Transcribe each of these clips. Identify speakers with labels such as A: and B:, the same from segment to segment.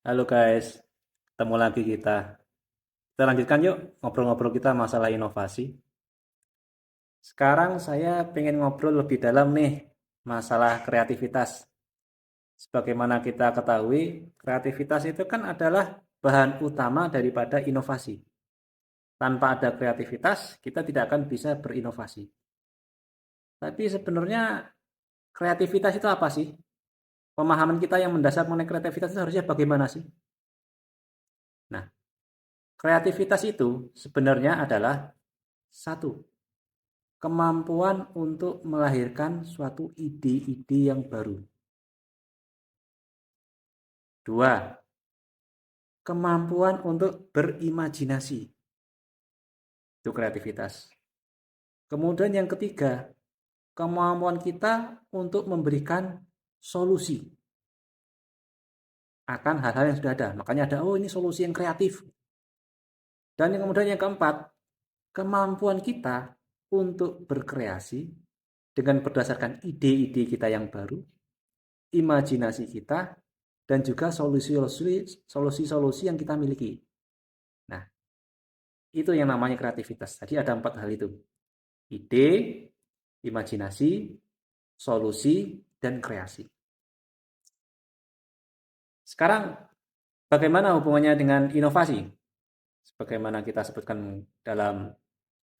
A: Halo guys, ketemu lagi kita. Kita lanjutkan yuk ngobrol-ngobrol kita masalah inovasi. Sekarang saya pengen ngobrol lebih dalam nih masalah kreativitas. Sebagaimana kita ketahui, kreativitas itu kan adalah bahan utama daripada inovasi. Tanpa ada kreativitas, kita tidak akan bisa berinovasi. Tapi sebenarnya kreativitas itu apa sih? Pemahaman kita yang mendasar mengenai kreativitas itu harusnya bagaimana sih? Nah, kreativitas itu sebenarnya adalah satu, kemampuan untuk melahirkan suatu ide-ide yang baru. Dua, kemampuan untuk berimajinasi. Itu kreativitas. Kemudian yang ketiga, kemampuan kita untuk memberikan solusi akan hal-hal yang sudah ada. Makanya ada, oh ini solusi yang kreatif. Dan yang kemudian yang keempat, kemampuan kita untuk berkreasi dengan berdasarkan ide-ide kita yang baru, imajinasi kita, dan juga solusi-solusi yang kita miliki. Nah, itu yang namanya kreativitas. Tadi ada 4 hal itu. Ide, imajinasi, solusi, dan kreasi. Sekarang, bagaimana hubungannya dengan inovasi? Sebagaimana kita sebutkan dalam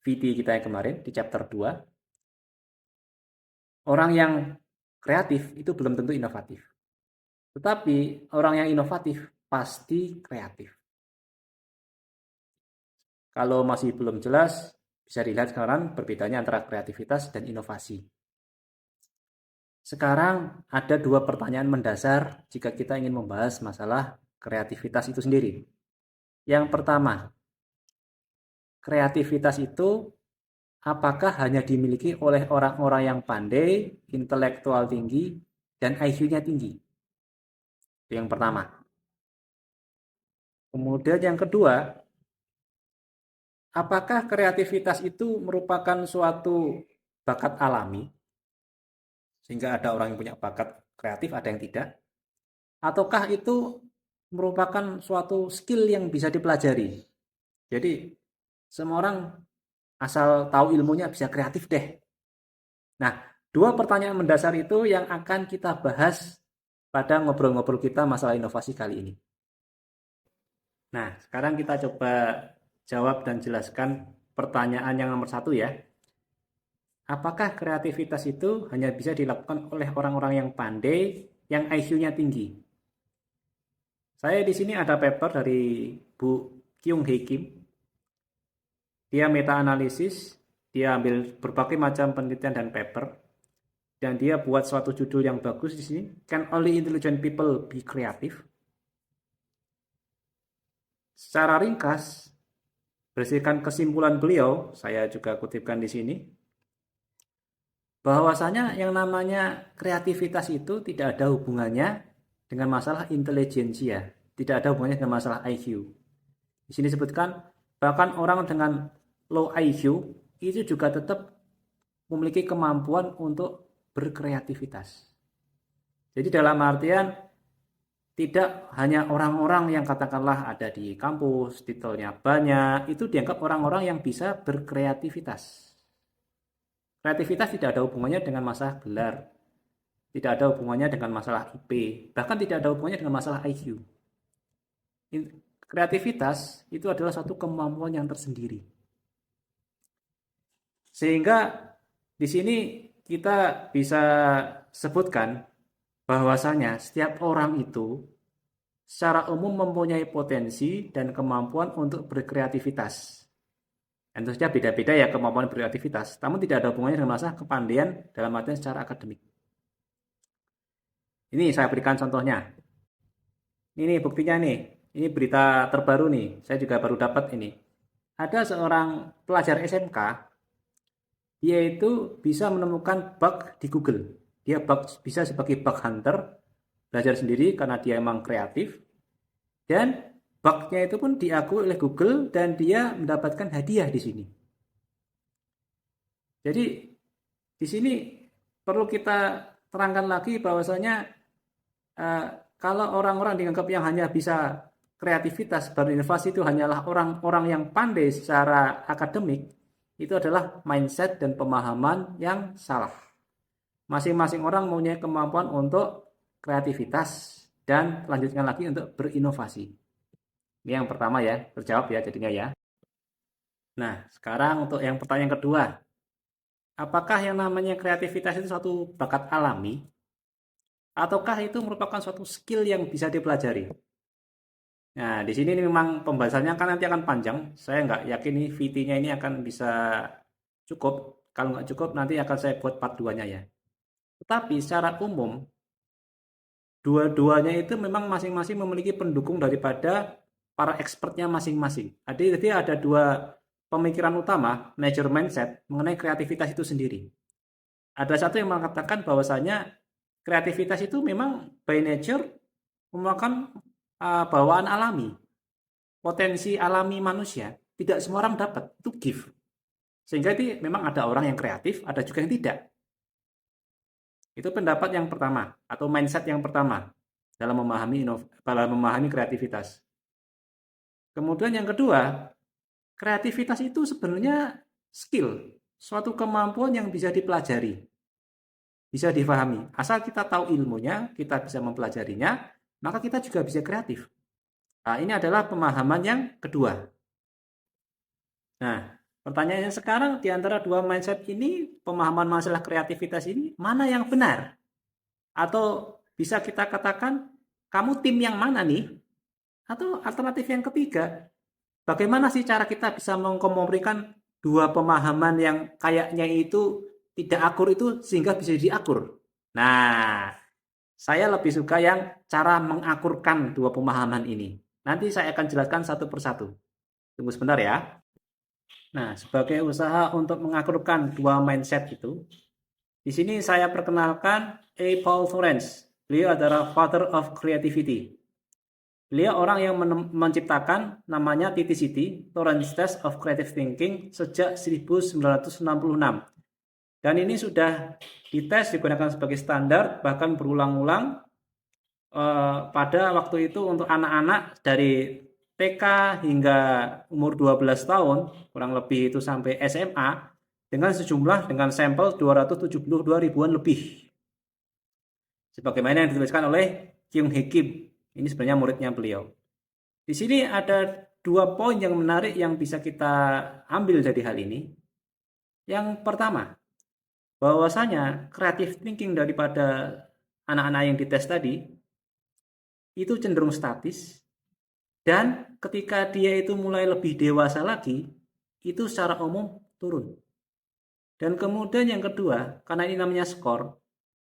A: VT kita yang kemarin, di chapter 2, orang yang kreatif itu belum tentu inovatif. Tetapi, orang yang inovatif pasti kreatif. Kalau masih belum jelas, bisa dilihat sekarang perbedaannya antara kreativitas dan inovasi. Sekarang ada dua pertanyaan mendasar jika kita ingin membahas masalah kreativitas itu sendiri. Yang pertama, kreativitas itu apakah hanya dimiliki oleh orang-orang yang pandai, intelektual tinggi, dan IQ-nya tinggi? Itu yang pertama. Kemudian yang kedua, apakah kreativitas itu merupakan suatu bakat alami, sehingga ada orang yang punya bakat kreatif, ada yang tidak? Ataukah itu merupakan suatu skill yang bisa dipelajari? Jadi, semua orang asal tahu ilmunya bisa kreatif deh. Nah, dua pertanyaan mendasar itu yang akan kita bahas pada ngobrol-ngobrol kita masalah inovasi kali ini. Nah, sekarang kita coba jawab dan jelaskan pertanyaan yang nomor satu ya. Apakah kreativitas itu hanya bisa dilakukan oleh orang-orang yang pandai, yang IQ-nya tinggi? Saya di sini ada paper dari Bu Kyung Hee Kim. Dia meta-analisis, dia ambil berbagai macam penelitian dan paper, dan dia buat suatu judul yang bagus di sini. Can only intelligent people be creative? Secara ringkas, berdasarkan kesimpulan beliau, saya juga kutipkan di sini, bahwasanya yang namanya kreativitas itu tidak ada hubungannya dengan masalah intelijensia, tidak ada hubungannya dengan masalah IQ. Di sini disebutkan bahkan orang dengan low IQ itu juga tetap memiliki kemampuan untuk berkreativitas. Jadi dalam artian tidak hanya orang-orang yang katakanlah ada di kampus, titelnya banyak, itu dianggap orang-orang yang bisa berkreativitas. Kreativitas tidak ada hubungannya dengan masalah gelar, tidak ada hubungannya dengan masalah IP, bahkan tidak ada hubungannya dengan masalah IQ. Kreativitas itu adalah suatu kemampuan yang tersendiri. Sehingga di sini kita bisa sebutkan bahwasanya setiap orang itu secara umum mempunyai potensi dan kemampuan untuk berkreativitas. Dan tentu saja beda-beda ya kemampuan berkreativitas, namun tidak ada hubungannya dengan masalah kepandaian dalam artian secara akademik. Ini saya berikan contohnya. Ini buktinya nih. Ini berita terbaru nih. Saya juga baru dapat ini. Ada seorang pelajar SMK, dia itu bisa menemukan bug di Google. Dia bisa sebagai bug hunter, belajar sendiri karena dia emang kreatif. Dan bugnya itu pun diakui oleh Google dan dia mendapatkan hadiah di sini. Jadi di sini perlu kita terangkan lagi bahwasanya kalau orang-orang dianggap yang hanya bisa kreativitas, berinovasi itu hanyalah orang-orang yang pandai secara akademik, itu adalah mindset dan pemahaman yang salah. Masing-masing orang mempunyai kemampuan untuk kreativitas dan lanjutkan lagi untuk berinovasi. Ini yang pertama ya, terjawab ya jadinya ya. Nah, sekarang untuk yang pertanyaan kedua. Apakah yang namanya kreativitas itu suatu bakat alami? Ataukah itu merupakan suatu skill yang bisa dipelajari? Nah, di sini memang pembahasannya kan nanti akan panjang. Saya nggak yakin nih VT-nya ini akan bisa cukup. Kalau nggak cukup, nanti akan saya buat part 2-nya ya. Tetapi secara umum, dua-duanya itu memang masing-masing memiliki pendukung daripada para expertnya masing-masing. Jadi ada dua pemikiran utama, major mindset, mengenai kreativitas itu sendiri. Ada satu yang mengatakan bahwasanya kreativitas itu memang by nature merupakan bawaan alami, potensi alami manusia. Tidak semua orang dapat, itu gift. Sehingga itu memang ada orang yang kreatif, ada juga yang tidak. Itu pendapat yang pertama atau mindset yang pertama dalam memahami kreativitas. Kemudian yang kedua, kreativitas itu sebenarnya skill, suatu kemampuan yang bisa dipelajari, bisa difahami. Asal kita tahu ilmunya, kita bisa mempelajarinya, maka kita juga bisa kreatif. Nah, ini adalah pemahaman yang kedua. Nah, pertanyaannya sekarang di antara dua mindset ini, pemahaman masalah kreativitas ini, mana yang benar? Atau bisa kita katakan, kamu tim yang mana nih? Atau alternatif yang ketiga, bagaimana sih cara kita bisa memberikan dua pemahaman yang kayaknya itu tidak akur itu sehingga bisa jadi akur? Nah, saya lebih suka yang cara mengakurkan dua pemahaman ini. Nanti saya akan jelaskan satu persatu. Tunggu sebentar ya. Nah, sebagai usaha untuk mengakurkan dua mindset itu, di sini saya perkenalkan A. Paul Thorens. Beliau adalah father of creativity. Beliau orang yang menciptakan namanya TTCT, Thorens Test of Creative Thinking, sejak 1966. Dan ini sudah dites, digunakan sebagai standar, bahkan berulang-ulang pada waktu itu untuk anak-anak dari TK hingga umur 12 tahun, kurang lebih itu sampai SMA, dengan sampel 272 ribuan lebih. Sebagaimana yang dituliskan oleh Kyung Hee Kim. Ini sebenarnya muridnya beliau. Di sini ada dua poin yang menarik yang bisa kita ambil dari hal ini. Yang pertama, bahwasanya creative thinking daripada anak-anak yang dites tadi itu cenderung statis, dan ketika dia itu mulai lebih dewasa lagi, itu secara umum turun. Dan kemudian yang kedua, karena ini namanya skor,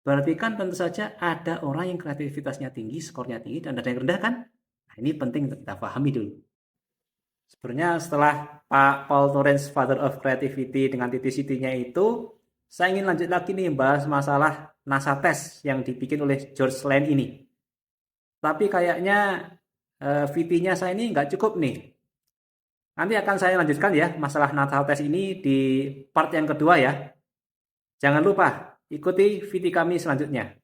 A: berarti kan tentu saja ada orang yang kreativitasnya tinggi, skornya tinggi, dan ada yang rendah kan? Nah, ini penting untuk kita pahami dulu. Sebenarnya setelah Pak Paul Thorens, Father of Creativity dengan TTCT-nya itu, saya ingin lanjut lagi nih bahas masalah NASA test yang dibikin oleh George Lane ini. Tapi kayaknya VT-nya saya ini nggak cukup nih. Nanti akan saya lanjutkan ya masalah NASA test ini di part yang kedua ya. Jangan lupa ikuti VT kami selanjutnya.